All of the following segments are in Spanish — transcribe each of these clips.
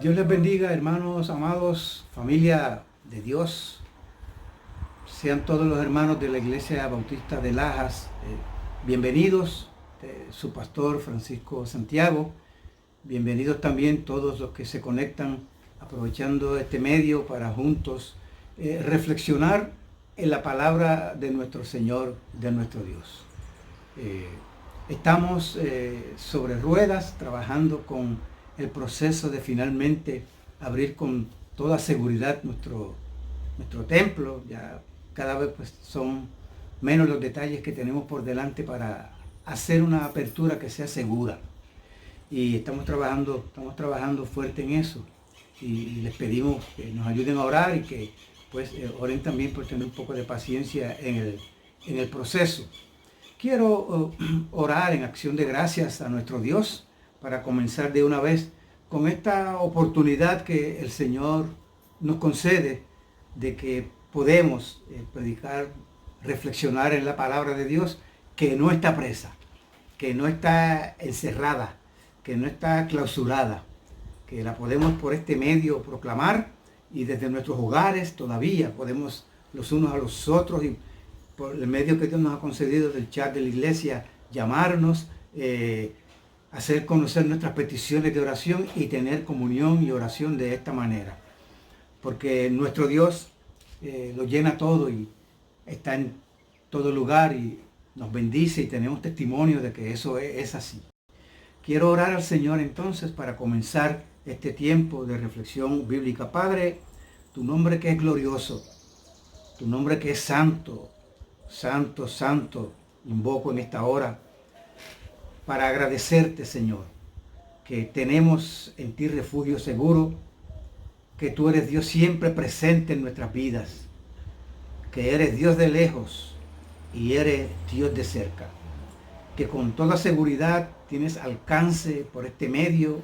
Dios les bendiga, hermanos amados, familia de Dios. Sean todos los hermanos de la Iglesia Bautista de Lajas bienvenidos. Su pastor Francisco Santiago. Bienvenidos también todos los que se conectan aprovechando este medio para juntos reflexionar en la palabra de nuestro Señor, de nuestro Dios. Estamos sobre ruedas trabajando con el proceso de finalmente abrir con toda seguridad nuestro templo. Ya cada vez pues son menos los detalles que tenemos por delante para hacer una apertura que sea segura. Y estamos trabajando fuerte en eso. Y les pedimos que nos ayuden a orar y que pues oren también por tener un poco de paciencia en el proceso. Quiero orar en acción de gracias a nuestro Dios para comenzar de una vez con esta oportunidad que el Señor nos concede de que podemos predicar, reflexionar en la palabra de Dios, que no está presa, que no está encerrada, que no está clausurada, que la podemos por este medio proclamar y desde nuestros hogares todavía podemos los unos a los otros y por el medio que Dios nos ha concedido del chat de la iglesia llamarnos, hacer conocer nuestras peticiones de oración y tener comunión y oración de esta manera. Porque nuestro Dios lo llena todo y está en todo lugar y nos bendice y tenemos testimonio de que eso es así. Quiero orar al Señor entonces para comenzar este tiempo de reflexión bíblica. Padre, tu nombre que es glorioso, tu nombre que es santo, santo, santo, invoco en esta hora para agradecerte, Señor, que tenemos en ti refugio seguro, que tú eres Dios siempre presente en nuestras vidas, que eres Dios de lejos y eres Dios de cerca, que con toda seguridad tienes alcance por este medio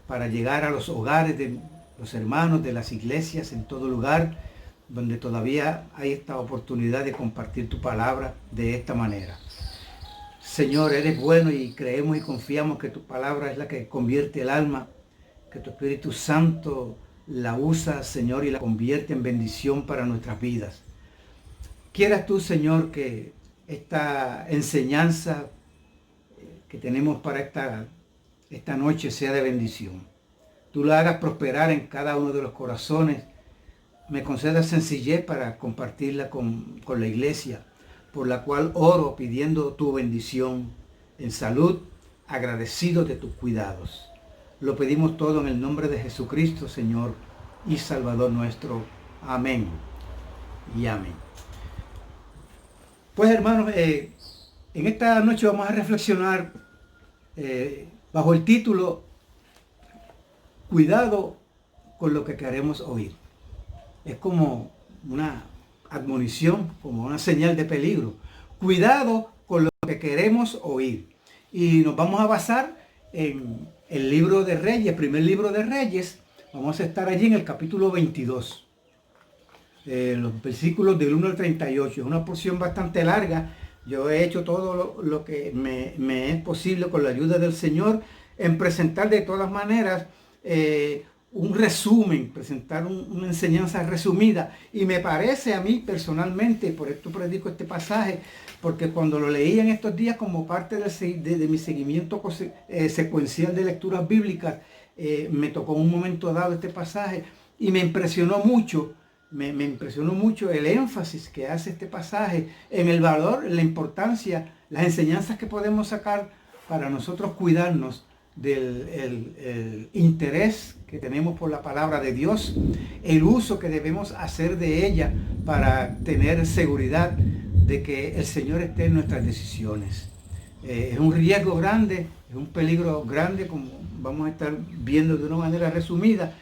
para llegar a los hogares de los hermanos de las iglesias en todo lugar donde todavía hay esta oportunidad de compartir tu palabra de esta manera. Señor, eres bueno y creemos y confiamos que tu palabra es la que convierte el alma, que tu Espíritu Santo la usa, Señor, y la convierte en bendición para nuestras vidas. Quieras tú, Señor, que esta enseñanza que tenemos para esta noche sea de bendición. Tú la hagas prosperar en cada uno de los corazones. Me concedas sencillez para compartirla con la iglesia, por la cual oro pidiendo tu bendición en salud, agradecido de tus cuidados. Lo pedimos todo en el nombre de Jesucristo, Señor y Salvador nuestro. Amén y amén. Pues hermanos, en esta noche vamos a reflexionar bajo el título Cuidado con lo que queremos oír. Es como una admonición, como una señal de peligro. Cuidado con lo que queremos oír. Y nos vamos a basar en el libro de Reyes, primer libro de Reyes. Vamos a estar allí en el capítulo 22. Los versículos del 1 al 38. Es una porción bastante larga. Yo he hecho todo lo que me es posible con la ayuda del Señor en presentar de todas maneras un resumen, presentar una enseñanza resumida. Y me parece a mí personalmente, por esto predico este pasaje, porque cuando lo leí en estos días como parte de mi seguimiento secuencial de lecturas bíblicas, me tocó en un momento dado este pasaje y me impresionó mucho. Me impresionó mucho el énfasis que hace este pasaje en el valor, en la importancia, las enseñanzas que podemos sacar para nosotros cuidarnos del el interés que tenemos por la palabra de Dios, el uso que debemos hacer de ella para tener seguridad de que el Señor esté en nuestras decisiones. Es un riesgo grande, es un peligro grande, como vamos a estar viendo de una manera resumida,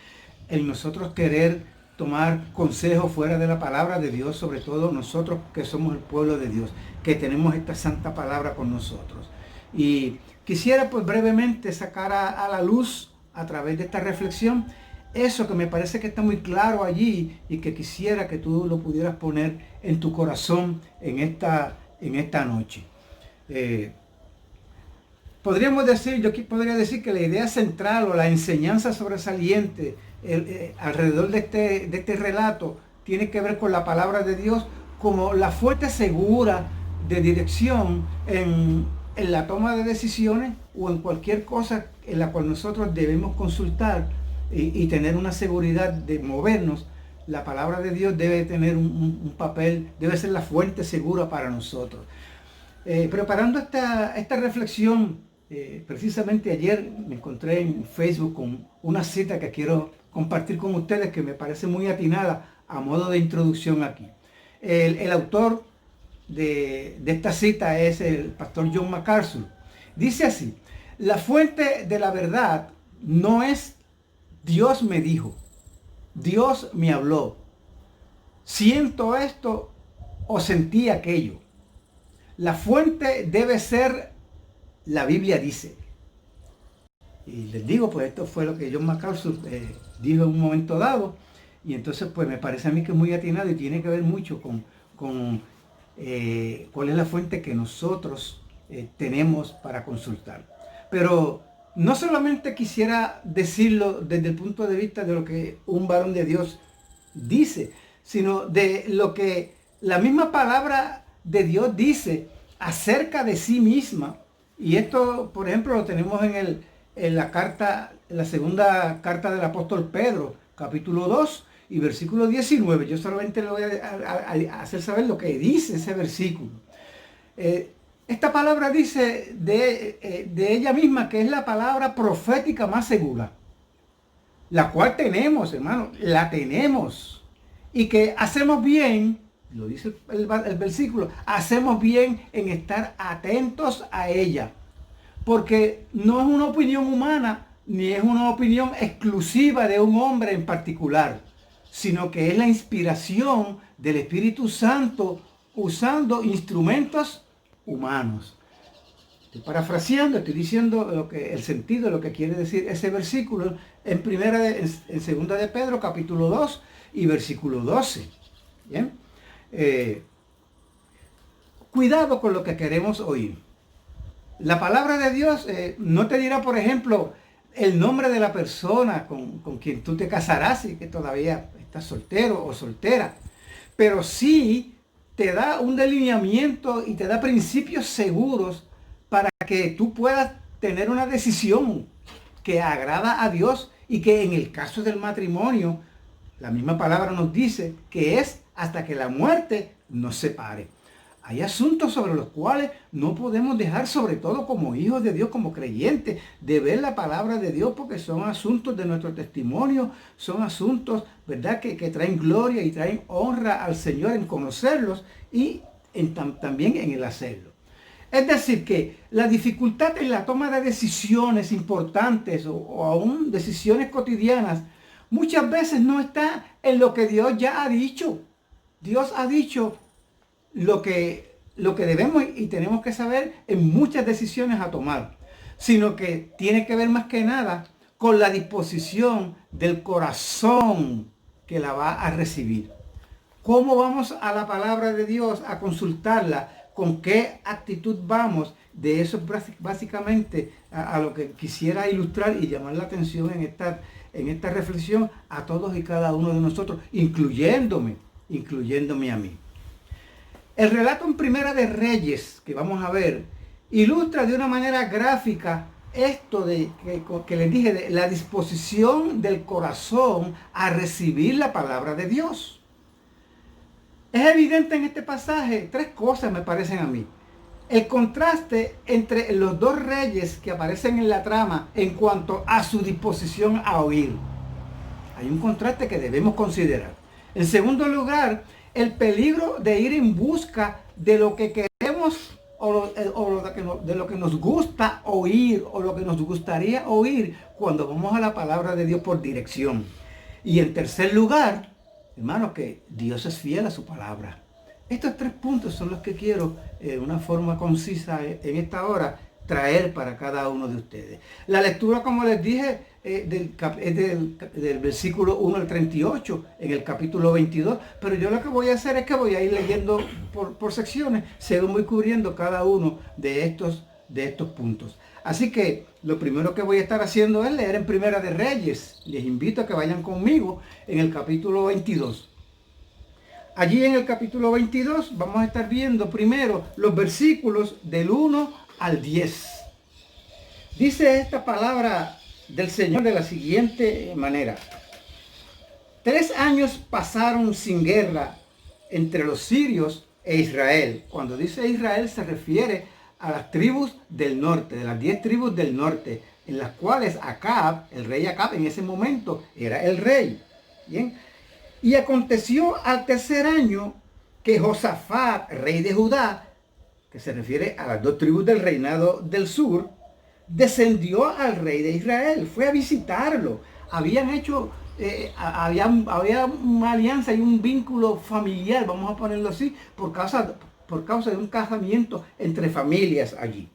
en nosotros querer tomar consejos fuera de la palabra de Dios, sobre todo nosotros que somos el pueblo de Dios, que tenemos esta santa palabra con nosotros. Y quisiera pues brevemente sacar a la luz a través de esta reflexión eso que me parece que está muy claro allí y que quisiera que tú lo pudieras poner en tu corazón en esta noche. podríamos decir, yo aquí podría decir que la idea central o la enseñanza sobresaliente alrededor de este relato tiene que ver con la palabra de Dios como la fuente segura de dirección en la toma de decisiones o en cualquier cosa en la cual nosotros debemos consultar y tener una seguridad de movernos. La palabra de Dios debe tener un papel, debe ser la fuente segura para nosotros. Preparando esta reflexión, precisamente ayer me encontré en Facebook con una cita que quiero compartir con ustedes que me parece muy atinada a modo de introducción aquí. El autor de esta cita es el pastor John MacArthur. Dice así: la fuente de la verdad no es Dios me dijo, Dios me habló, siento esto o sentí aquello. La fuente debe ser la Biblia dice. Y les digo, pues esto fue lo que John MacArthur dijo en un momento dado. Y entonces pues me parece a mí que es muy atinado y tiene que ver mucho con cuál es la fuente que nosotros tenemos para consultar. Pero no solamente quisiera decirlo desde el punto de vista de lo que un varón de Dios dice, sino de lo que la misma palabra de Dios dice acerca de sí misma. Y esto, por ejemplo, lo tenemos en la segunda carta del apóstol Pedro, capítulo 2 y versículo 19. Yo solamente le voy a hacer saber lo que dice ese versículo. Esta palabra dice de ella misma que es la palabra profética más segura, la cual tenemos, hermano, la tenemos. Y que hacemos bien, lo dice el versículo, hacemos bien en estar atentos a ella. Porque no es una opinión humana, ni es una opinión exclusiva de un hombre en particular, sino que es la inspiración del Espíritu Santo usando instrumentos humanos. Estoy parafraseando, estoy diciendo el sentido de lo que quiere decir ese versículo en segunda de Pedro, capítulo 2 y versículo 12. ¿Bien? Cuidado con lo que queremos oír. La palabra de Dios no te dirá, por ejemplo, el nombre de la persona con quien tú te casarás y que todavía estás soltero o soltera, pero sí te da un delineamiento y te da principios seguros para que tú puedas tener una decisión que agrada a Dios y que en el caso del matrimonio, la misma palabra nos dice que es hasta que la muerte nos separe. Hay asuntos sobre los cuales no podemos dejar, sobre todo como hijos de Dios, como creyentes, de ver la palabra de Dios, porque son asuntos de nuestro testimonio, son asuntos, ¿verdad?, que traen gloria y traen honra al Señor en conocerlos y también en el hacerlo. Es decir, que la dificultad en la toma de decisiones importantes o aún decisiones cotidianas, muchas veces no está en lo que Dios ya ha dicho. Dios ha dicho lo que debemos y tenemos que saber en muchas decisiones a tomar, sino que tiene que ver más que nada con la disposición del corazón que la va a recibir. ¿Cómo vamos a la palabra de Dios a consultarla? ¿Con qué actitud vamos? De eso básicamente a lo que quisiera ilustrar y llamar la atención en esta reflexión a todos y cada uno de nosotros, incluyéndome a mí. El relato en Primera de Reyes, que vamos a ver, ilustra de una manera gráfica esto que les dije, de la disposición del corazón a recibir la palabra de Dios. Es evidente en este pasaje tres cosas, me parecen a mí. El contraste entre los dos reyes que aparecen en la trama en cuanto a su disposición a oír. Hay un contraste que debemos considerar. En segundo lugar, el peligro de ir en busca de lo que queremos de lo que nos gusta oír o lo que nos gustaría oír cuando vamos a la palabra de Dios por dirección. Y en tercer lugar, hermanos, que Dios es fiel a su palabra. Estos tres puntos son los que quiero de una forma concisa en esta hora traer para cada uno de ustedes. La lectura, como les dije, es del versículo 1 al 38 en el capítulo 22, pero yo lo que voy a hacer es que voy a ir leyendo por secciones según voy cubriendo cada uno de estos puntos. Así que lo primero que voy a estar haciendo es leer en Primera de Reyes. Les invito a que vayan conmigo en el capítulo 22. Allí en el capítulo 22 vamos a estar viendo primero los versículos del 1 al 10. Dice esta palabra del Señor de la siguiente manera. 3 años pasaron sin guerra entre los sirios e Israel. Cuando dice Israel se refiere a las tribus del norte, de las 10 tribus del norte, en las cuales Acab, el rey Acab en ese momento era el rey. Bien. Y aconteció al tercer año que Josafat, rey de Judá, que se refiere a las 2 tribus del reinado del sur, descendió al rey de Israel, fue a visitarlo. Habían hecho, había una alianza y un vínculo familiar, vamos a ponerlo así, por causa de un casamiento entre familias allí.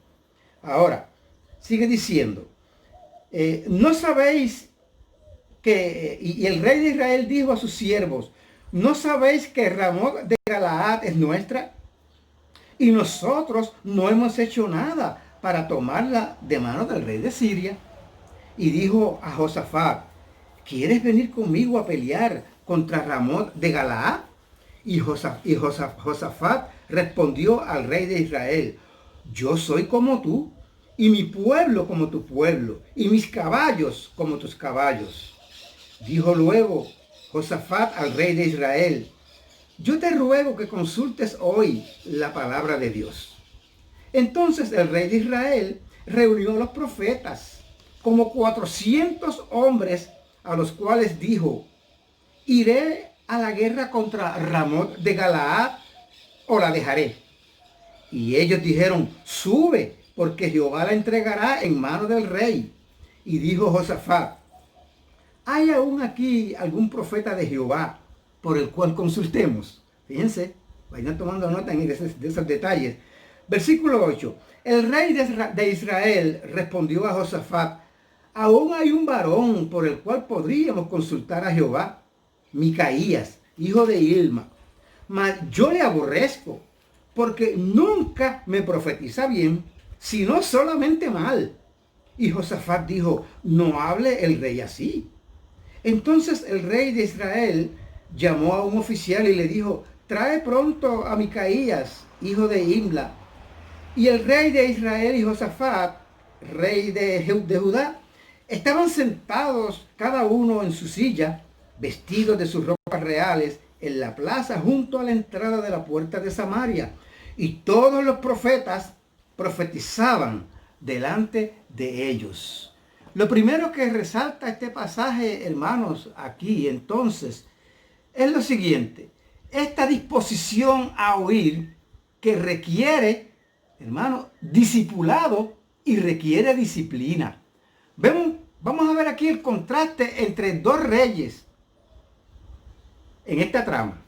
Ahora, sigue diciendo, no sabéis que, y el rey de Israel dijo a sus siervos, ¿no sabéis que Ramot de Galaad es nuestra? Y nosotros no hemos hecho nada para tomarla de mano del rey de Siria. Y dijo a Josafat, ¿quieres venir conmigo a pelear contra Ramot de Galaad? Y Josafat respondió al rey de Israel, yo soy como tú, y mi pueblo como tu pueblo, y mis caballos como tus caballos. Dijo luego Josafat al rey de Israel, yo te ruego que consultes hoy la palabra de Dios. Entonces el rey de Israel reunió a los profetas, como 400 hombres, a los cuales dijo, iré a la guerra contra Ramot de Galaad o la dejaré. Y ellos dijeron, sube, porque Jehová la entregará en mano del rey. Y dijo Josafat, ¿hay aún aquí algún profeta de Jehová por el cual consultemos? Fíjense, vayan tomando nota de esos detalles. Versículo 8. El rey de Israel respondió a Josafat, aún hay un varón por el cual podríamos consultar a Jehová, Micaías, hijo de Ilma. Mas yo le aborrezco, porque nunca me profetiza bien, sino solamente mal. Y Josafat dijo, no hable el rey así. Entonces el rey de Israel llamó a un oficial y le dijo, trae pronto a Micaías, hijo de Imla. Y el rey de Israel y Josafat, rey de Judá, estaban sentados cada uno en su silla, vestidos de sus ropas reales, en la plaza junto a la entrada de la puerta de Samaria. Y todos los profetas profetizaban delante de ellos. Lo primero que resalta este pasaje, hermanos, aquí entonces, es lo siguiente. Esta disposición a oír que requiere, hermano, discipulado y requiere disciplina. Vamos a ver aquí el contraste entre 2 reyes en esta trama.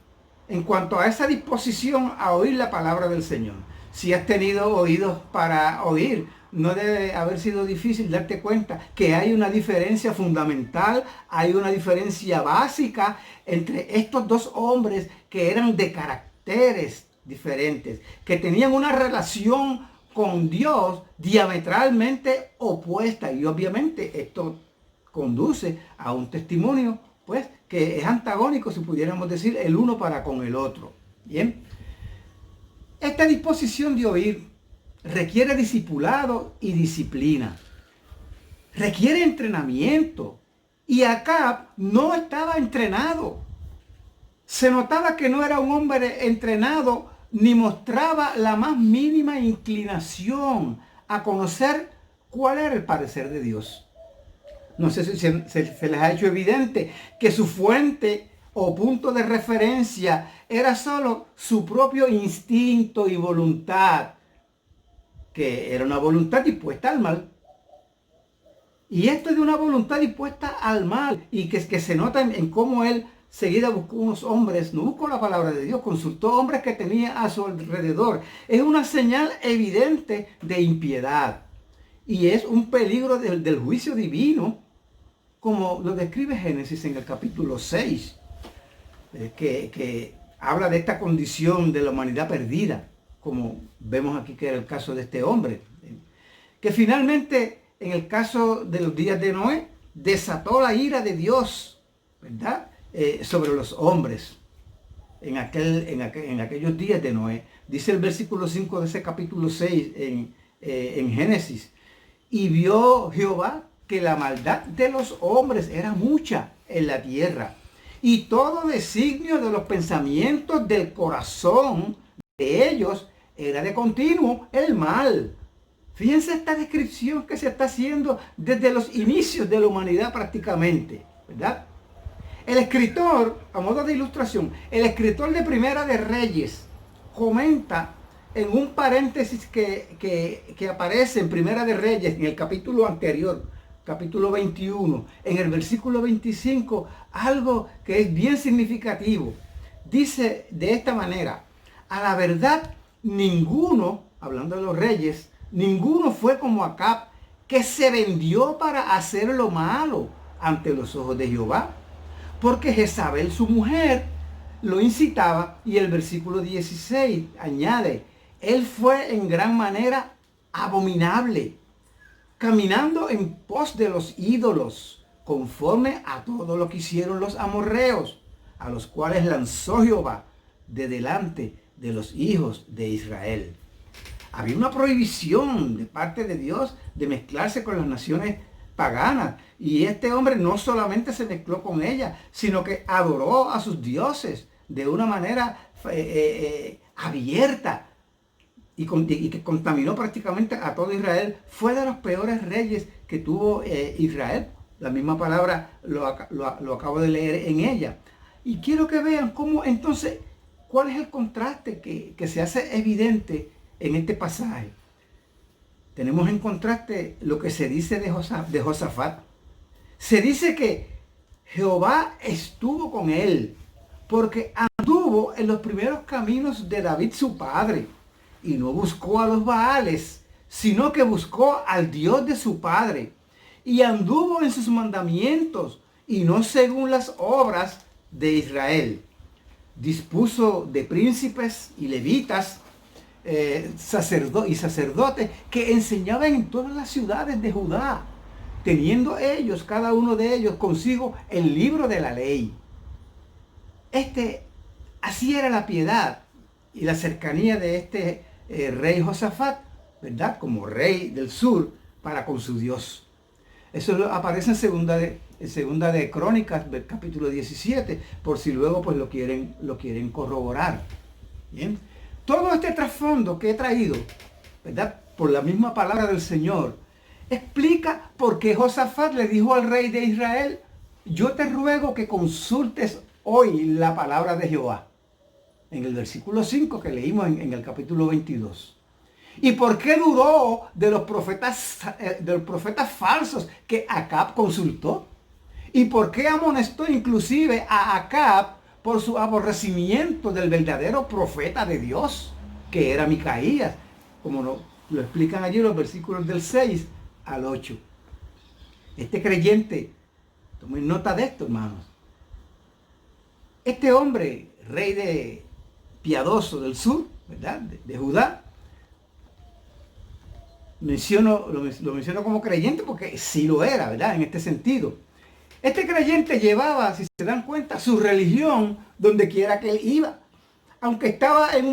En cuanto a esa disposición a oír la palabra del Señor. Si has tenido oídos para oír, no debe haber sido difícil darte cuenta que hay una diferencia fundamental, hay una diferencia básica entre estos 2 hombres que eran de caracteres diferentes, que tenían una relación con Dios diametralmente opuesta. Y obviamente esto conduce a un testimonio, pues, que es antagónico, si pudiéramos decir, el uno para con el otro. Bien. Esta disposición de oír requiere discipulado y disciplina. Requiere entrenamiento. Y Acab no estaba entrenado. Se notaba que no era un hombre entrenado ni mostraba la más mínima inclinación a conocer cuál era el parecer de Dios. No sé si se les ha hecho evidente que su fuente o punto de referencia era solo su propio instinto y voluntad, que era una voluntad dispuesta al mal. Y esto es de una voluntad dispuesta al mal, y que se nota en cómo él seguida buscó unos hombres, no buscó la palabra de Dios, consultó hombres que tenía a su alrededor. Es una señal evidente de impiedad. Y es un peligro del juicio divino, como lo describe Génesis en el capítulo 6, que habla de esta condición de la humanidad perdida, como vemos aquí que era el caso de este hombre, que finalmente en el caso de los días de Noé desató la ira de Dios, ¿verdad? Sobre los hombres en aquellos días de Noé. Dice el versículo 5 de ese capítulo 6 en Génesis: y vio Jehová que la maldad de los hombres era mucha en la tierra, y todo designio de los pensamientos del corazón de ellos era de continuo el mal. Fíjense esta descripción que se está haciendo desde los inicios de la humanidad prácticamente, ¿verdad? El escritor, a modo de ilustración, el escritor de Primera de Reyes comenta en un paréntesis que aparece en Primera de Reyes, en el capítulo anterior, capítulo 21, en el versículo 25, algo que es bien significativo. Dice de esta manera: a la verdad, ninguno, hablando de los reyes, ninguno fue como Acab, que se vendió para hacer lo malo ante los ojos de Jehová, porque Jezabel, su mujer, lo incitaba. Y el versículo 16 añade: él fue en gran manera abominable, caminando en pos de los ídolos, conforme a todo lo que hicieron los amorreos, a los cuales lanzó Jehová de delante de los hijos de Israel. Había una prohibición de parte de Dios de mezclarse con las naciones paganas. Y este hombre no solamente se mezcló con ella, sino que adoró a sus dioses de una manera abierta y que contaminó prácticamente a todo Israel. Fue de los peores reyes que tuvo Israel. La misma palabra lo acabo de leer en ella. Y quiero que vean cómo entonces, cuál es el contraste que se hace evidente en este pasaje. Tenemos en contraste lo que se dice de Josafat. Se dice que Jehová estuvo con él, porque anduvo en los primeros caminos de David su padre, y no buscó a los Baales, sino que buscó al Dios de su padre, y anduvo en sus mandamientos, y no según las obras de Israel. Dispuso de príncipes y levitas, sacerdotes que enseñaban en todas las ciudades de Judá, teniendo ellos, cada uno de ellos, consigo el libro de la ley. Así era la piedad y la cercanía de este rey Josafat, ¿verdad? Como rey del sur para con su Dios. Eso aparece en segunda de Crónicas, del capítulo 17, por si luego pues lo quieren corroborar. Bien. Todo este trasfondo que he traído, ¿verdad?, por la misma palabra del Señor, explica por qué Josafat le dijo al rey de Israel: yo te ruego que consultes hoy la palabra de Jehová. En el versículo 5 que leímos en el capítulo 22. ¿Y por qué dudó de los profetas falsos que Acab consultó? ¿Y por qué amonestó inclusive a Acab por su aborrecimiento del verdadero profeta de Dios, que era Micaías, como lo explican allí los versículos del 6 al 8? Este creyente, tomen nota de esto, hermanos. Este hombre, rey piadoso del sur, ¿verdad?, de Judá, lo menciono como creyente porque sí lo era, ¿verdad?, en este sentido. Este creyente llevaba, si se dan cuenta, su religión donde quiera que él iba. Aunque estaba en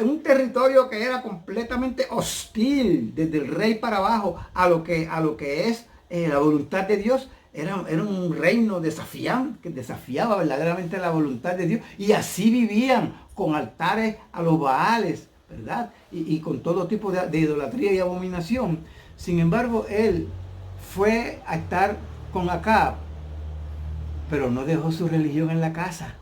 un territorio que era completamente hostil, desde el rey para abajo, a lo que es la voluntad de Dios, era un reino desafiante, que desafiaba verdaderamente la voluntad de Dios. Y así vivían, con altares a los Baales, ¿verdad? Y con todo tipo de idolatría y abominación. Sin embargo, él fue a estar con Acab, pero no dejó su religión en la casa.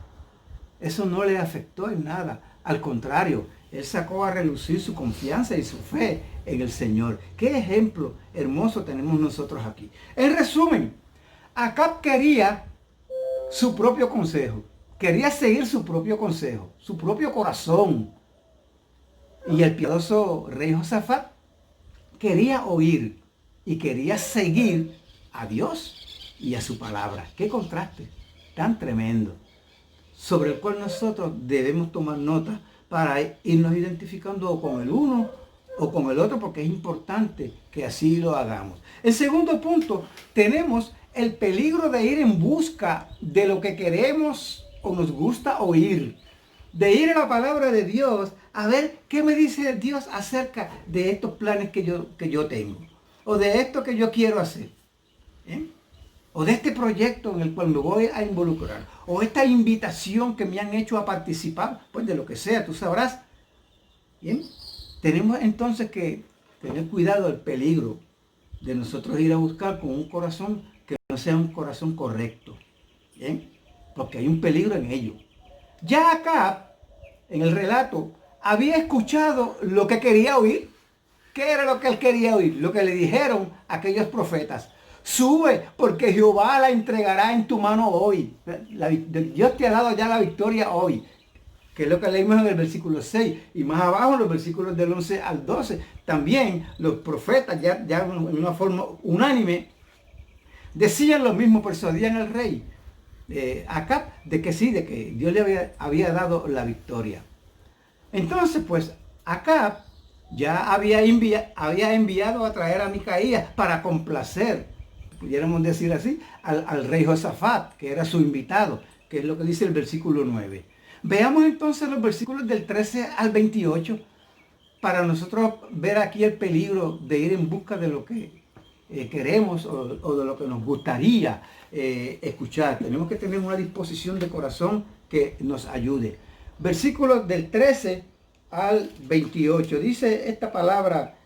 Eso no le afectó en nada. Al contrario, él sacó a relucir su confianza y su fe en el Señor. ¿Qué ejemplo hermoso tenemos nosotros aquí? En resumen, Acab quería su propio consejo. Quería seguir su propio consejo, su propio corazón. Y el piadoso rey Josafat quería oír y quería seguir a Dios y a su palabra. Qué contraste tan tremendo, sobre el cual nosotros debemos tomar nota para irnos identificando con el uno o con el otro, porque es importante que así lo hagamos. El segundo punto, tenemos el peligro de ir en busca de lo que queremos o nos gusta oír. De ir a la palabra de Dios a ver qué me dice Dios acerca de estos planes que yo tengo. O de esto que yo quiero hacer. O de este proyecto en el cual me voy a involucrar. O esta invitación que me han hecho a participar. Pues de lo que sea, tú sabrás. Bien. Tenemos entonces que tener cuidado del peligro de nosotros ir a buscar con un corazón que no sea un corazón correcto. ¿Bien? Porque hay un peligro en ello. Ya acá, en el relato, había escuchado lo que quería oír. ¿Qué era lo que él quería oír? Lo que le dijeron aquellos profetas. Sube, porque Jehová la entregará en tu mano hoy. Dios te ha dado ya la victoria hoy. Que es lo que leímos en el versículo 6. Y más abajo, en los versículos del 11 al 12. También los profetas, ya en una forma unánime, decían lo mismo, persuadían al rey Acab de que sí, de que Dios le había dado la victoria. Entonces, pues, Acab ya había enviado a traer a Micaías para complacer, pudiéramos decir así, al rey Josafat, que era su invitado, que es lo que dice el versículo 9. Veamos entonces los versículos del 13 al 28 para nosotros ver aquí el peligro de ir en busca de lo que queremos o de lo que nos gustaría escuchar. Tenemos que tener una disposición de corazón que nos ayude. Versículos del 13 al 28. Dice esta palabra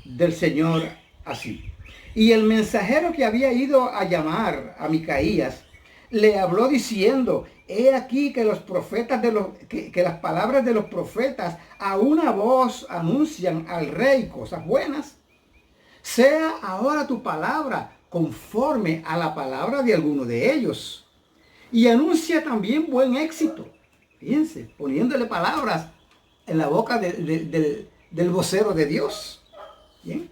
del Señor así. Y el mensajero que había ido a llamar a Micaías le habló diciendo: he aquí que los profetas que las palabras de los profetas a una voz anuncian al rey cosas buenas. Sea ahora tu palabra conforme a la palabra de alguno de ellos. Y anuncia también buen éxito. Fíjense, poniéndole palabras en la boca del vocero de Dios. ¿Bien?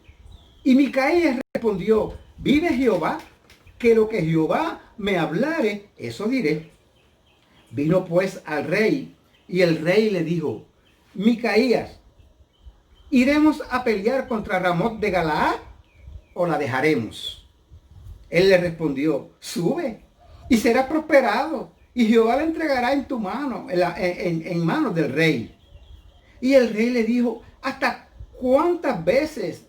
Y Micaías respondió: vive Jehová, que lo que Jehová me hablare, eso diré. Vino pues al rey, y el rey le dijo: Micaías, ¿iremos a pelear contra Ramot de Galaad o la dejaremos? Él le respondió: sube, y será prosperado, y Jehová la entregará en tu mano, en manos del rey. Y el rey le dijo: ¿hasta cuántas veces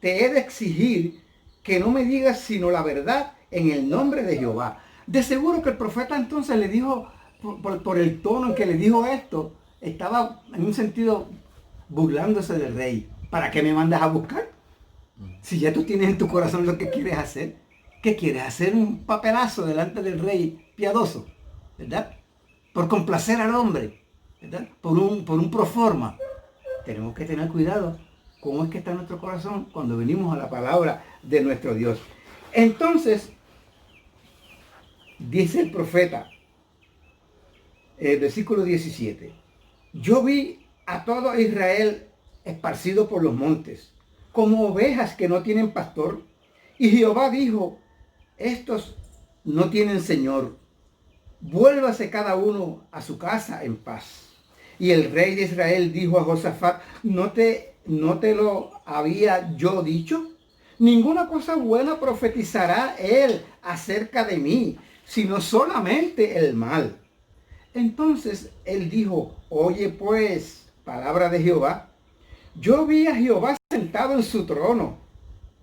te he de exigir que no me digas sino la verdad en el nombre de Jehová? De seguro que el profeta entonces le dijo, por el tono en que le dijo esto, estaba en un sentido burlándose del rey. ¿Para qué me mandas a buscar? Si ya tú tienes en tu corazón lo que quieres hacer. ¿Qué quieres? ¿Hacer un papelazo delante del rey piadoso? ¿Verdad? Por complacer al hombre, ¿verdad? Por un proforma. Tenemos que tener cuidado cómo es que está nuestro corazón cuando venimos a la palabra de nuestro Dios. Entonces, dice el profeta, versículo 17, yo vi a todo Israel esparcido por los montes, como ovejas que no tienen pastor, y Jehová dijo: estos no tienen señor, vuélvase cada uno a su casa en paz. Y el rey de Israel dijo a Josafat: ¿No te lo había yo dicho? Ninguna cosa buena profetizará él acerca de mí, sino solamente el mal. Entonces él dijo: oye pues, palabra de Jehová. Yo vi a Jehová sentado en su trono,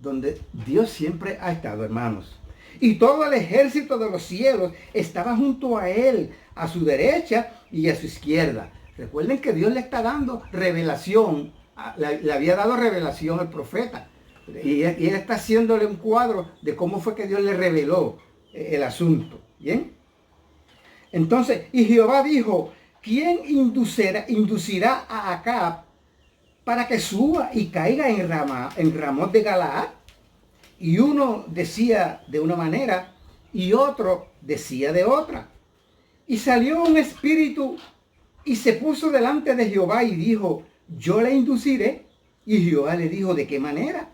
donde Dios siempre ha estado, hermanos. Y todo el ejército de los cielos estaba junto a él, a su derecha y a su izquierda. Recuerden que Dios le está dando revelación, le había dado revelación al profeta. Y él está haciéndole un cuadro de cómo fue que Dios le reveló el asunto. ¿Bien? Entonces, y Jehová dijo: ¿quién inducirá a Acab para que suba y caiga en Ramot de Galaad? Y uno decía de una manera y otro decía de otra. Y salió un espíritu y se puso delante de Jehová y dijo: yo le induciré. Y Jehová le dijo: ¿de qué manera?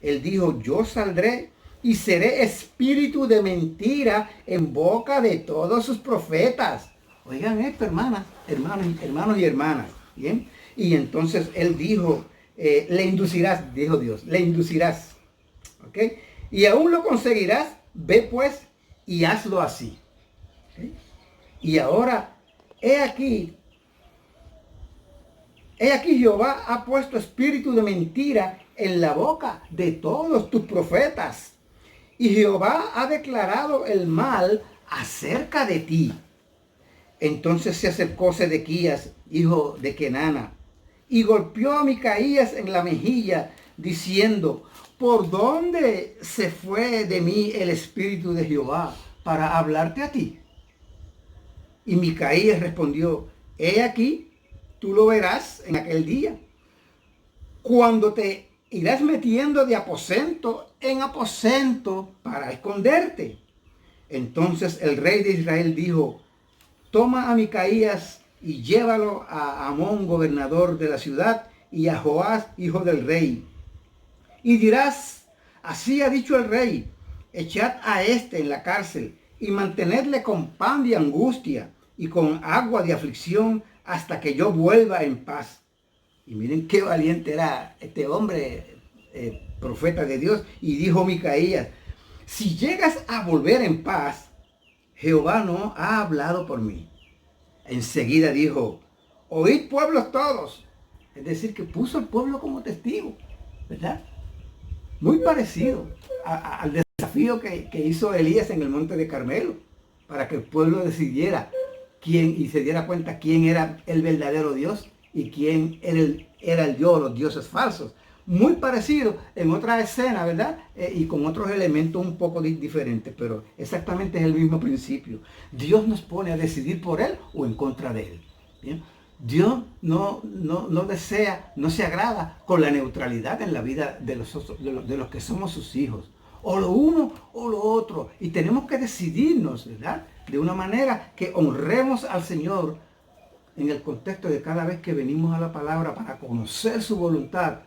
Él dijo: yo saldré y seré espíritu de mentira en boca de todos sus profetas. Oigan esto, hermanos y hermanas. ¿Bien? Y entonces él dijo le inducirás, dijo Dios, le inducirás. ¿Ok? Y aún lo conseguirás, ve pues y hazlo así. ¿Ok? Y ahora, he aquí Jehová ha puesto espíritu de mentira en la boca de todos tus profetas. Y Jehová ha declarado el mal acerca de ti. Entonces se acercó Sedequías, hijo de Kenana, y golpeó a Micaías en la mejilla, diciendo: ¿por dónde se fue de mí el espíritu de Jehová para hablarte a ti? Y Micaías respondió: he aquí, tú lo verás en aquel día, cuando te irás metiendo de aposento en aposento para esconderte. Entonces el rey de Israel dijo: toma a Micaías y llévalo a Amón, gobernador de la ciudad, y a Joás, hijo del rey. Y dirás: así ha dicho el rey, echad a este en la cárcel y mantenedle con pan de angustia y con agua de aflicción hasta que yo vuelva en paz. Y miren qué valiente era este hombre, profeta de Dios. Y dijo Micaías: si llegas a volver en paz, Jehová no ha hablado por mí. Enseguida dijo: oíd, pueblos todos. Es decir, que puso al pueblo como testigo, ¿verdad? Muy parecido al desafío que hizo Elías en el monte de Carmelo, para que el pueblo decidiera quién y se diera cuenta quién era el verdadero Dios y quién era el Dios, los dioses falsos. Muy parecido en otra escena, ¿verdad? Y con otros elementos un poco diferentes, pero exactamente es el mismo principio. Dios nos pone a decidir por Él o en contra de Él. ¿Bien? Dios no desea, no se agrada con la neutralidad en la vida de los que somos sus hijos. O lo uno o lo otro. Y tenemos que decidirnos, ¿verdad? De una manera que honremos al Señor en el contexto de cada vez que venimos a la palabra para conocer su voluntad,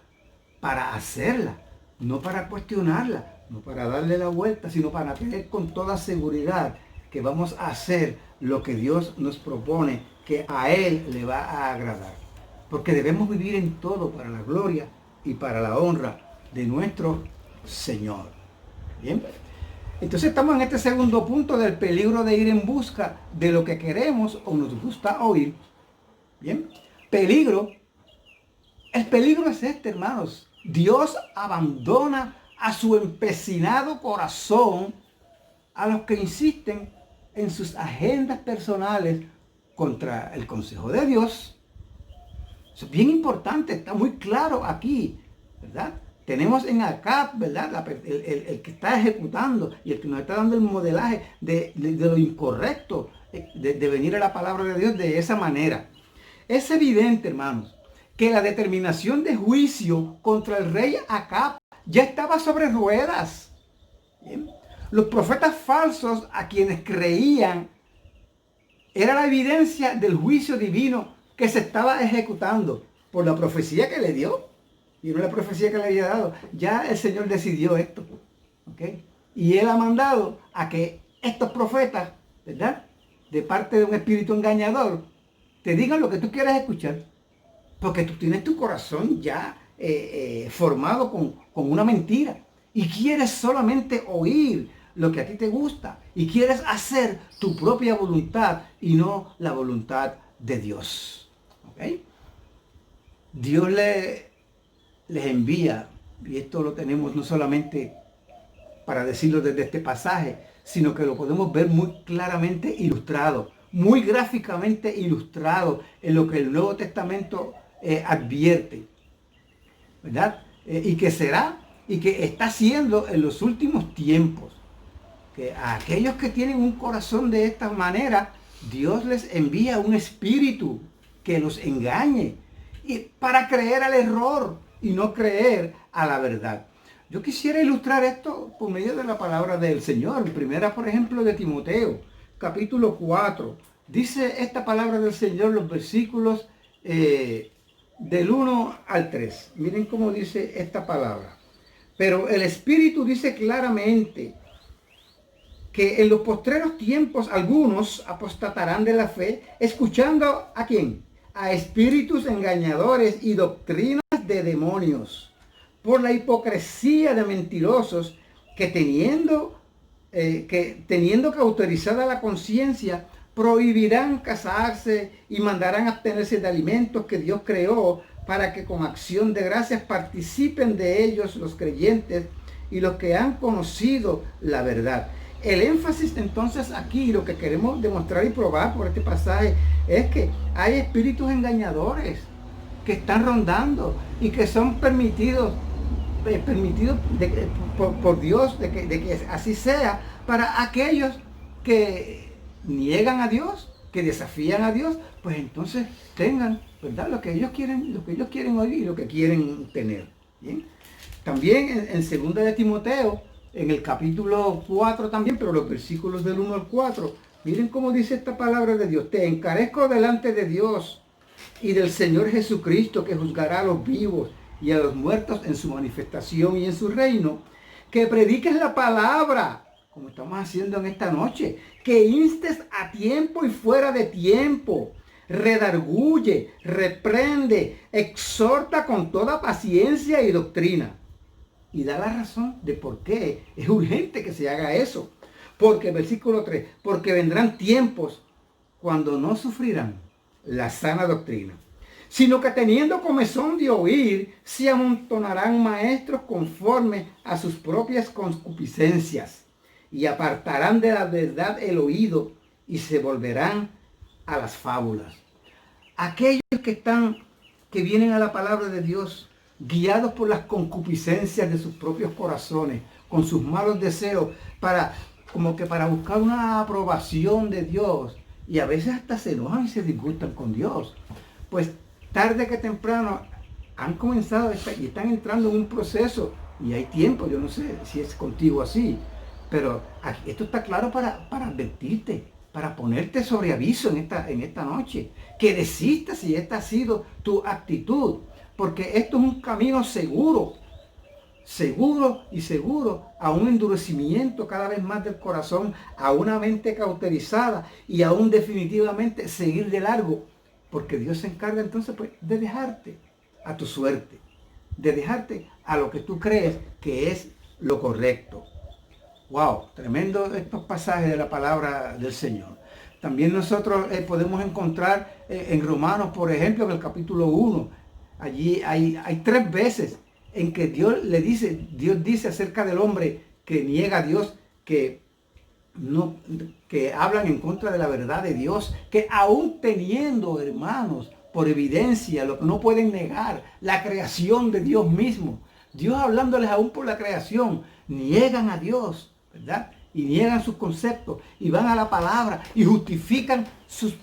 para hacerla, no para cuestionarla, no para darle la vuelta, sino para tener con toda seguridad que vamos a hacer lo que Dios nos propone, que a Él le va a agradar. Porque debemos vivir en todo para la gloria y para la honra de nuestro Señor. Bien. Entonces estamos en este segundo punto del peligro de ir en busca de lo que queremos o nos gusta oír. Bien. El peligro es este, hermanos. Dios abandona a su empecinado corazón a los que insisten en sus agendas personales contra el consejo de Dios. Eso es bien importante, está muy claro aquí, ¿verdad? Tenemos en Acab, ¿verdad? El que está ejecutando y el que nos está dando el modelaje de lo incorrecto de venir a la palabra de Dios de esa manera. Es evidente, hermanos, que la determinación de juicio contra el rey Acab ya estaba sobre ruedas. ¿Bien? Los profetas falsos a quienes creían era la evidencia del juicio divino que se estaba ejecutando por la profecía que le dio. Y no la profecía que le había dado. Ya el Señor decidió esto. ¿Okay? Y Él ha mandado a que estos profetas, ¿verdad? De parte de un espíritu engañador, te digan lo que tú quieras escuchar. Porque tú tienes tu corazón ya formado con una mentira. Y quieres solamente oír lo que a ti te gusta. Y quieres hacer tu propia voluntad y no la voluntad de Dios. ¿Okay? Dios les envía, y esto lo tenemos no solamente para decirlo desde este pasaje, sino que lo podemos ver muy claramente ilustrado, muy gráficamente ilustrado en lo que el Nuevo Testamento advierte, ¿verdad? Y que será y que está siendo en los últimos tiempos, que a aquellos que tienen un corazón de esta manera, Dios les envía un espíritu que los engañe y para creer al error y no creer a la verdad. Yo quisiera ilustrar esto por medio de la palabra del Señor. Primera, por ejemplo, de Timoteo, capítulo 4. Dice esta palabra del Señor, los versículos del 1 al 3. Miren cómo dice esta palabra. Pero el Espíritu dice claramente que en los postreros tiempos algunos apostatarán de la fe, escuchando ¿a quién? a espíritus engañadores y doctrinas de demonios, por la hipocresía de mentirosos que teniendo cauterizada la conciencia, prohibirán casarse y mandarán abstenerse de alimentos que Dios creó para que con acción de gracias participen de ellos los creyentes y los que han conocido la verdad. El énfasis entonces aquí, lo que queremos demostrar y probar por este pasaje, es que hay espíritus engañadores que están rondando y que son permitidos por Dios de que así sea para aquellos que niegan a Dios, que desafían a Dios, pues entonces tengan, ¿verdad?, lo que ellos quieren oír y lo que quieren tener. ¿Bien? También en 2 de Timoteo, en el capítulo 4 también, pero los versículos del 1 al 4, miren cómo dice esta palabra de Dios: te encarezco delante de Dios y del Señor Jesucristo, que juzgará a los vivos y a los muertos en su manifestación y en su reino, que prediques la palabra, como estamos haciendo en esta noche, que instes a tiempo y fuera de tiempo, redarguye, reprende, exhorta con toda paciencia y doctrina. Y da la razón de por qué es urgente que se haga eso. Porque, versículo 3, porque vendrán tiempos cuando no sufrirán la sana doctrina, sino que teniendo comezón de oír, se amontonarán maestros conforme a sus propias concupiscencias, y apartarán de la verdad el oído, y se volverán a las fábulas. Aquellos que vienen a la palabra de Dios, guiados por las concupiscencias de sus propios corazones, con sus malos deseos, para buscar una aprobación de Dios, y a veces hasta se enojan y se disgustan con Dios, pues tarde que temprano han comenzado y están entrando en un proceso, y hay tiempo. Yo no sé si es contigo así, pero esto está claro para advertirte, para ponerte sobre aviso en esta noche, que desistas si esta ha sido tu actitud, porque esto es un camino seguro a un endurecimiento cada vez más del corazón, a una mente cauterizada y a un definitivamente seguir de largo, porque Dios se encarga entonces pues de dejarte a tu suerte, de dejarte a lo que tú crees que es lo correcto. Wow, tremendo estos pasajes de la palabra del Señor. También nosotros podemos encontrar en Romanos, por ejemplo, en el capítulo 1, allí hay 3 veces en que Dios dice acerca del hombre que niega a Dios, que hablan en contra de la verdad de Dios, que aún teniendo, hermanos, por evidencia, lo que no pueden negar, la creación de Dios mismo, Dios hablándoles aún por la creación, niegan a Dios, ¿verdad? Y niegan sus conceptos, y van a la palabra, y justifican sus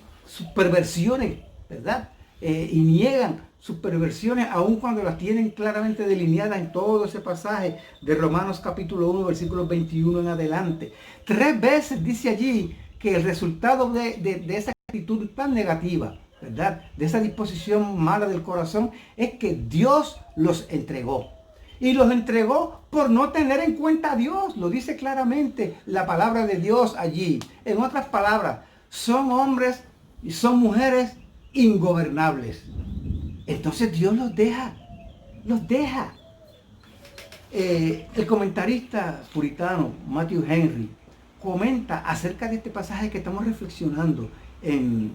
perversiones, ¿verdad? Y niegan sus perversiones, aun cuando las tienen claramente delineadas en todo ese pasaje de Romanos capítulo 1, versículos 21 en adelante. 3 veces dice allí que el resultado de esa actitud tan negativa, ¿verdad?, de esa disposición mala del corazón, es que Dios los entregó. Y los entregó por no tener en cuenta a Dios. Lo dice claramente la palabra de Dios allí. En otras palabras, son hombres y son mujeres ingobernables. Entonces Dios los deja. El comentarista puritano Matthew Henry comenta acerca de este pasaje que estamos reflexionando en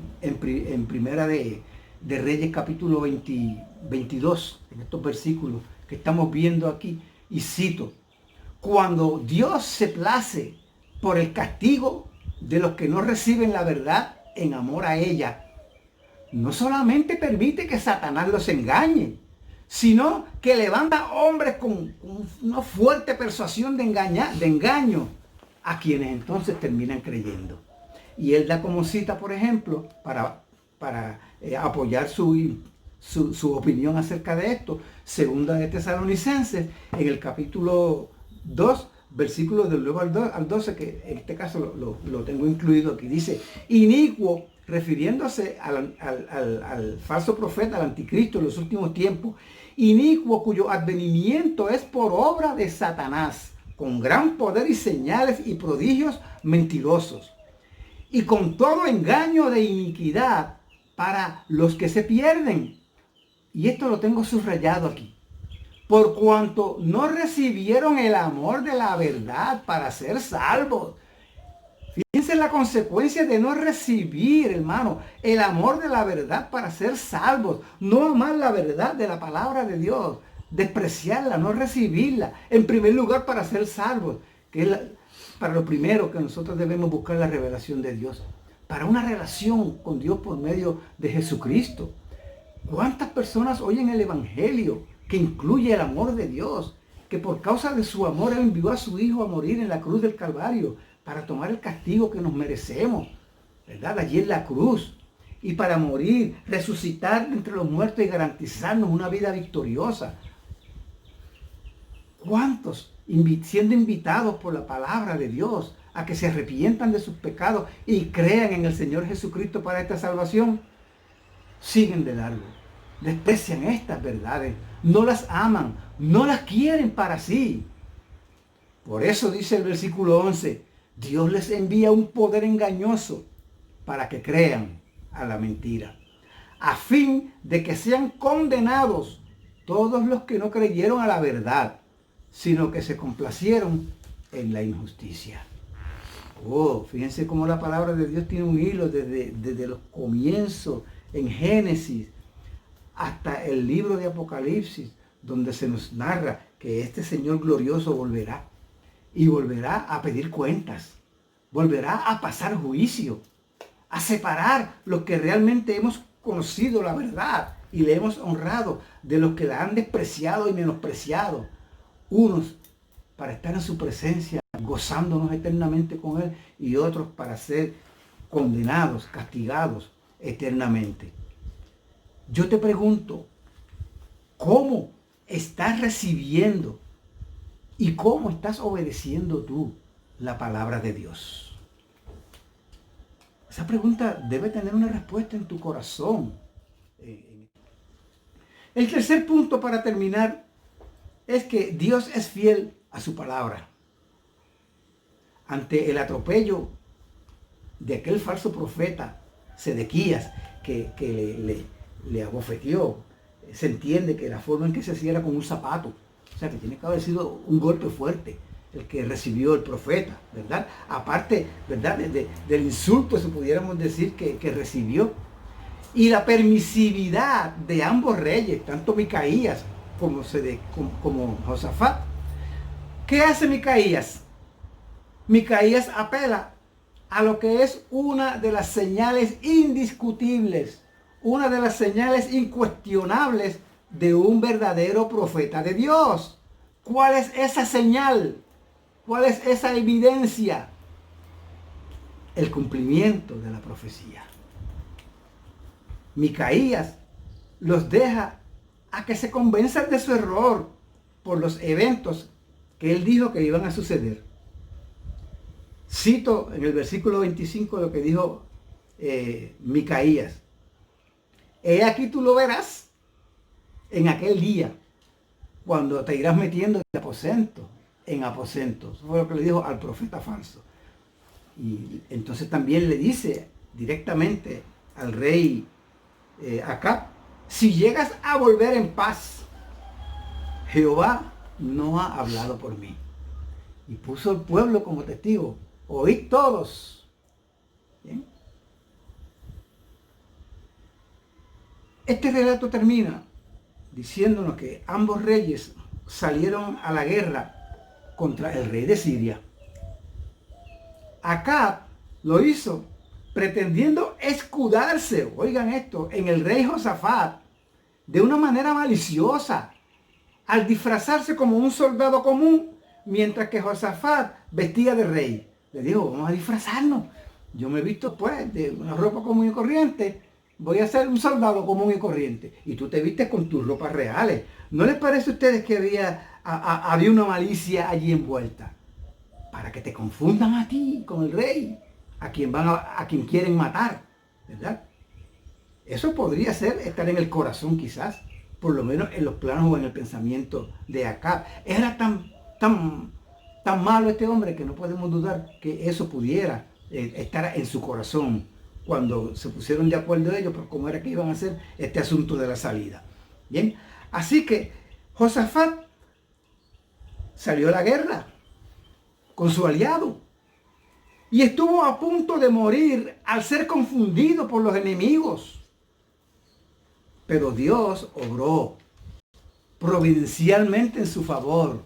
Primera de Reyes capítulo 22, en estos versículos que estamos viendo aquí, y cito: cuando Dios se place por el castigo de los que no reciben la verdad en amor a ella, no solamente permite que Satanás los engañe, sino que levanta hombres con una fuerte persuasión de engaño, a quienes entonces terminan creyendo. Y él da como cita, por ejemplo, para apoyar su opinión acerca de esto, 2 de Tesalonicenses, en el capítulo 2, versículos del 9 al 12, que en este caso lo tengo incluido aquí, dice: inicuo, refiriéndose al falso profeta, al anticristo en los últimos tiempos, inicuo, cuyo advenimiento es por obra de Satanás, con gran poder y señales y prodigios mentirosos, y con todo engaño de iniquidad, para los que se pierden. Y esto lo tengo subrayado aquí. Por cuanto no recibieron el amor de la verdad para ser salvos. Fíjense la consecuencia de no recibir, hermano, el amor de la verdad para ser salvos. No amar la verdad de la palabra de Dios. Despreciarla, no recibirla. En primer lugar, para ser salvos. Que es para lo primero que nosotros debemos buscar la revelación de Dios. Para una relación con Dios por medio de Jesucristo. ¿Cuántas personas oyen el Evangelio que incluye el amor de Dios? Que por causa de su amor Él envió a su Hijo a morir en la cruz del Calvario para tomar el castigo que nos merecemos, ¿verdad? Allí en la cruz. Y para morir, resucitar entre los muertos y garantizarnos una vida victoriosa. ¿Cuántos siendo invitados por la palabra de Dios a que se arrepientan de sus pecados y crean en el Señor Jesucristo para esta salvación? Siguen de largo, desprecian estas verdades, no las aman, no las quieren para sí. Por eso dice el versículo 11, Dios les envía un poder engañoso para que crean a la mentira, a fin de que sean condenados todos los que no creyeron a la verdad, sino que se complacieron en la injusticia. Oh, fíjense cómo la palabra de Dios tiene un hilo desde los comienzos, en Génesis, hasta el libro de Apocalipsis, donde se nos narra que este Señor glorioso volverá. Y volverá a pedir cuentas. Volverá a pasar juicio. A separar los que realmente hemos conocido la verdad y le hemos honrado de los que la han despreciado y menospreciado. Unos para estar en su presencia, gozándonos eternamente con Él, y otros para ser condenados, castigados eternamente. Yo te pregunto, ¿cómo estás recibiendo y cómo estás obedeciendo tú la palabra de Dios? Esa pregunta debe tener una respuesta en tu corazón. El tercer punto para terminar es que Dios es fiel a su palabra. Ante el atropello de aquel falso profeta Sedequías que le abofeteó, se entiende que la forma en que se hacía era con un zapato. O sea, que tiene que haber sido un golpe fuerte el que recibió el profeta, ¿verdad? Aparte, ¿verdad? Del insulto, si pudiéramos decir, que recibió. Y la permisividad de ambos reyes, tanto Micaías como Josafat. ¿Qué hace Micaías? Micaías apela a lo que es una de las señales indiscutibles, una de las señales incuestionables de un verdadero profeta de Dios. ¿Cuál es esa señal? ¿Cuál es esa evidencia? El cumplimiento de la profecía. Micaías los deja a que se convenzan de su error por los eventos que él dijo que iban a suceder. Cito en el versículo 25 lo que dijo Micaías. He aquí tú lo verás en aquel día, cuando te irás metiendo de aposento en aposento. Eso fue lo que le dijo al profeta falso. Y entonces también le dice directamente al rey Acab, si llegas a volver en paz, Jehová no ha hablado por mí. Y puso el pueblo como testigo. Oíd todos. ¿Bien? Este relato termina diciéndonos que ambos reyes salieron a la guerra contra el rey de Siria. Acab lo hizo pretendiendo escudarse, oigan esto, en el rey Josafat de una manera maliciosa, al disfrazarse como un soldado común, mientras que Josafat vestía de rey. Le dijo, vamos a disfrazarnos. Yo me he visto pues de una ropa común y corriente, voy a ser un soldado común y corriente. Y tú te vistes con tus ropas reales. ¿No les parece a ustedes que había una malicia allí envuelta? Para que te confundan a ti con el rey, a quien quieren matar, ¿verdad? Eso podría ser estar en el corazón quizás, por lo menos en los planos o en el pensamiento de Acab. Era tan malo este hombre que no podemos dudar que eso pudiera estar en su corazón cuando se pusieron de acuerdo ellos por cómo era que iban a hacer este asunto de la salida. Bien, así que Josafat salió a la guerra con su aliado y estuvo a punto de morir al ser confundido por los enemigos. Pero Dios obró providencialmente en su favor.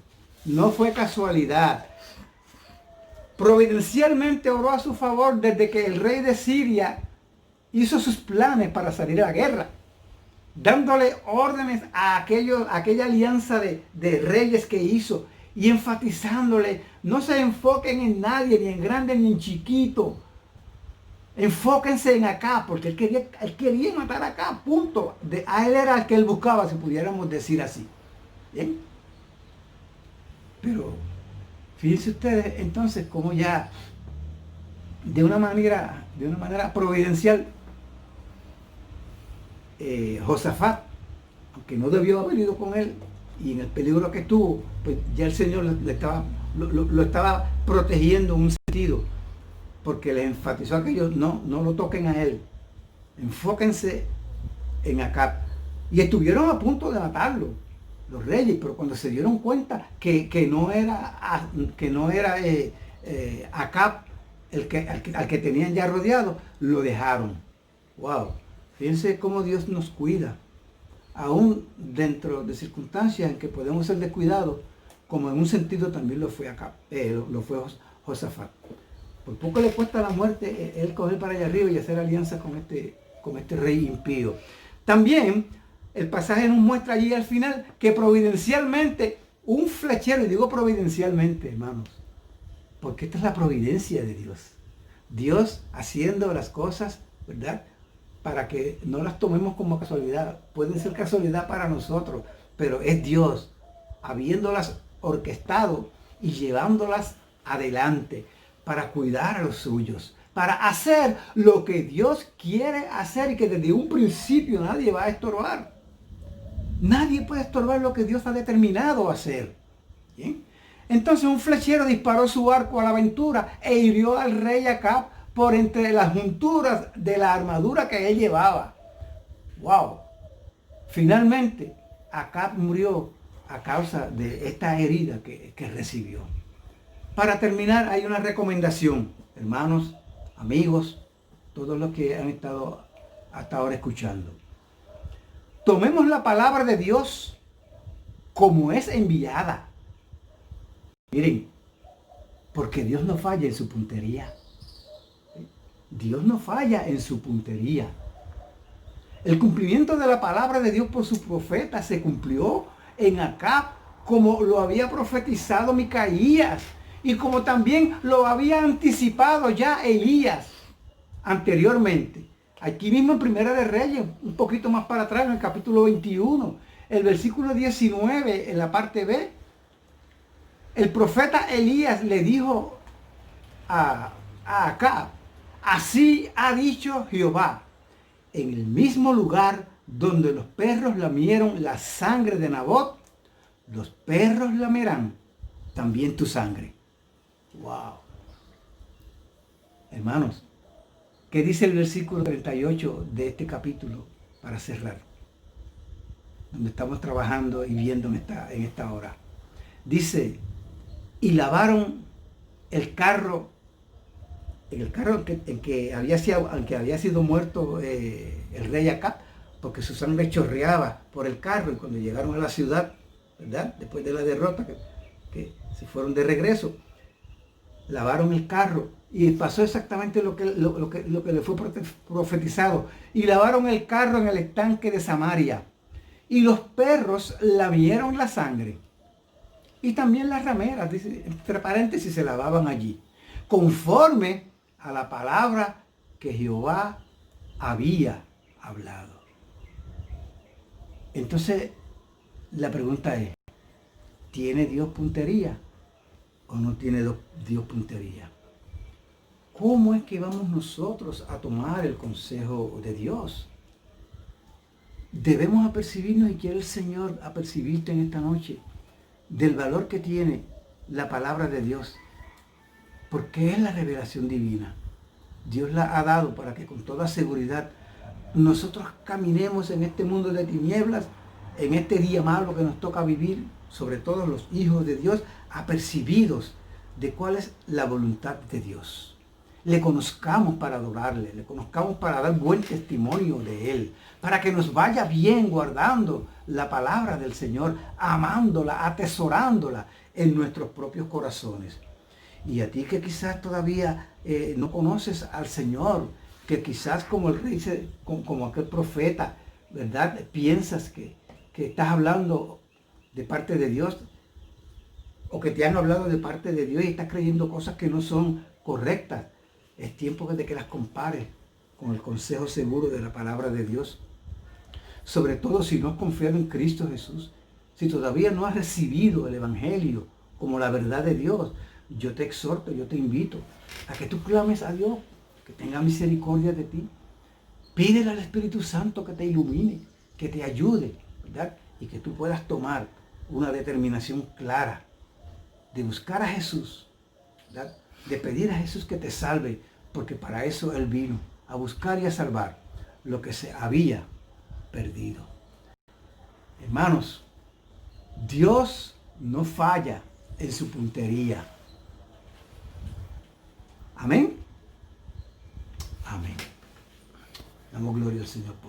No fue casualidad. Providencialmente obró a su favor desde que el rey de Siria hizo sus planes para salir a la guerra, dándole órdenes a aquella alianza de reyes que hizo y enfatizándole: no se enfoquen en nadie, ni en grande ni en chiquito. Enfóquense en Acab, porque él quería matar a Acab, punto. A él era el que él buscaba, si pudiéramos decir así. ¿Bien? Pero fíjense ustedes entonces cómo ya de una manera providencial, Josafat, aunque no debió haber ido con él y en el peligro que estuvo, pues ya el Señor lo estaba protegiendo en un sentido, porque les enfatizó a que ellos no lo toquen a él, enfóquense en Acab. Y estuvieron a punto de matarlo los reyes, pero cuando se dieron cuenta que no era Acab al que tenían ya rodeado, lo dejaron. Wow, fíjense cómo Dios nos cuida, aún dentro de circunstancias en que podemos ser descuidados, como en un sentido también lo fue Acab, lo fue Josafat. Por poco le cuesta la muerte él coger para allá arriba y hacer alianza con este rey impío. También el pasaje nos muestra allí al final que providencialmente un flechero, y digo providencialmente, hermanos, porque esta es la providencia de Dios. Dios haciendo las cosas, ¿verdad?, para que no las tomemos como casualidad. Pueden ser casualidad para nosotros, pero es Dios habiéndolas orquestado y llevándolas adelante para cuidar a los suyos, para hacer lo que Dios quiere hacer y que desde un principio nadie va a estorbar. Nadie puede estorbar lo que Dios ha determinado hacer. ¿Bien? Entonces un flechero disparó su arco a la aventura e hirió al rey Acab por entre las junturas de la armadura que él llevaba. ¡Wow! Finalmente, Acab murió a causa de esta herida que recibió. Para terminar, hay una recomendación, hermanos, amigos, todos los que han estado hasta ahora escuchando. Tomemos la palabra de Dios como es enviada. Miren, porque Dios no falla en su puntería. Dios no falla en su puntería. El cumplimiento de la palabra de Dios por su profeta se cumplió en Acab, como lo había profetizado Micaías y como también lo había anticipado ya Elías anteriormente. Aquí mismo en Primera de Reyes, un poquito más para atrás, en el capítulo 21, el versículo 19, en la parte B, el profeta Elías le dijo a Acab: así ha dicho Jehová, en el mismo lugar donde los perros lamieron la sangre de Nabot, los perros lamerán también tu sangre. Wow. Hermanos, ¿qué dice el versículo 38 de este capítulo para cerrar? Donde estamos trabajando y viendo en esta hora. Dice: y lavaron el carro en que había sido muerto el rey Acab, porque su sangre chorreaba por el carro, y cuando llegaron a la ciudad, ¿verdad?, después de la derrota, que se fueron de regreso, lavaron el carro, y pasó exactamente lo que le fue profetizado, y lavaron el carro en el estanque de Samaria, y los perros lamieron la sangre, y también las rameras, dice, entre paréntesis, se lavaban allí, conforme a la palabra que Jehová había hablado. Entonces, la pregunta es: ¿tiene Dios puntería o no tiene Dios puntería? ¿Cómo es que vamos nosotros a tomar el consejo de Dios? Debemos apercibirnos, y quiere el Señor apercibirte en esta noche, del valor que tiene la palabra de Dios, porque es la revelación divina. Dios la ha dado para que con toda seguridad nosotros caminemos en este mundo de tinieblas, en este día malo que nos toca vivir, sobre todo los hijos de Dios, apercibidos de cuál es la voluntad de Dios. Le conozcamos para adorarle, le conozcamos para dar buen testimonio de Él, para que nos vaya bien guardando la palabra del Señor, amándola, atesorándola en nuestros propios corazones. Y a ti que quizás todavía no conoces al Señor, que quizás como el rey, como aquel profeta, ¿verdad? Piensas que estás hablando de parte de Dios, o que te han hablado de parte de Dios y estás creyendo cosas que no son correctas. Es tiempo de que las compares con el consejo seguro de la palabra de Dios. Sobre todo si no has confiado en Cristo Jesús, si todavía no has recibido el Evangelio como la verdad de Dios, yo te exhorto, yo te invito a que tú clames a Dios, que tenga misericordia de ti. Pídele al Espíritu Santo que te ilumine, que te ayude, ¿verdad? Y que tú puedas tomar una determinación clara de buscar a Jesús, ¿verdad? De pedir a Jesús que te salve, porque para eso Él vino, a buscar y a salvar lo que se había perdido. Hermanos, Dios no falla en su puntería. Amén. Amén. Damos gloria al Señor por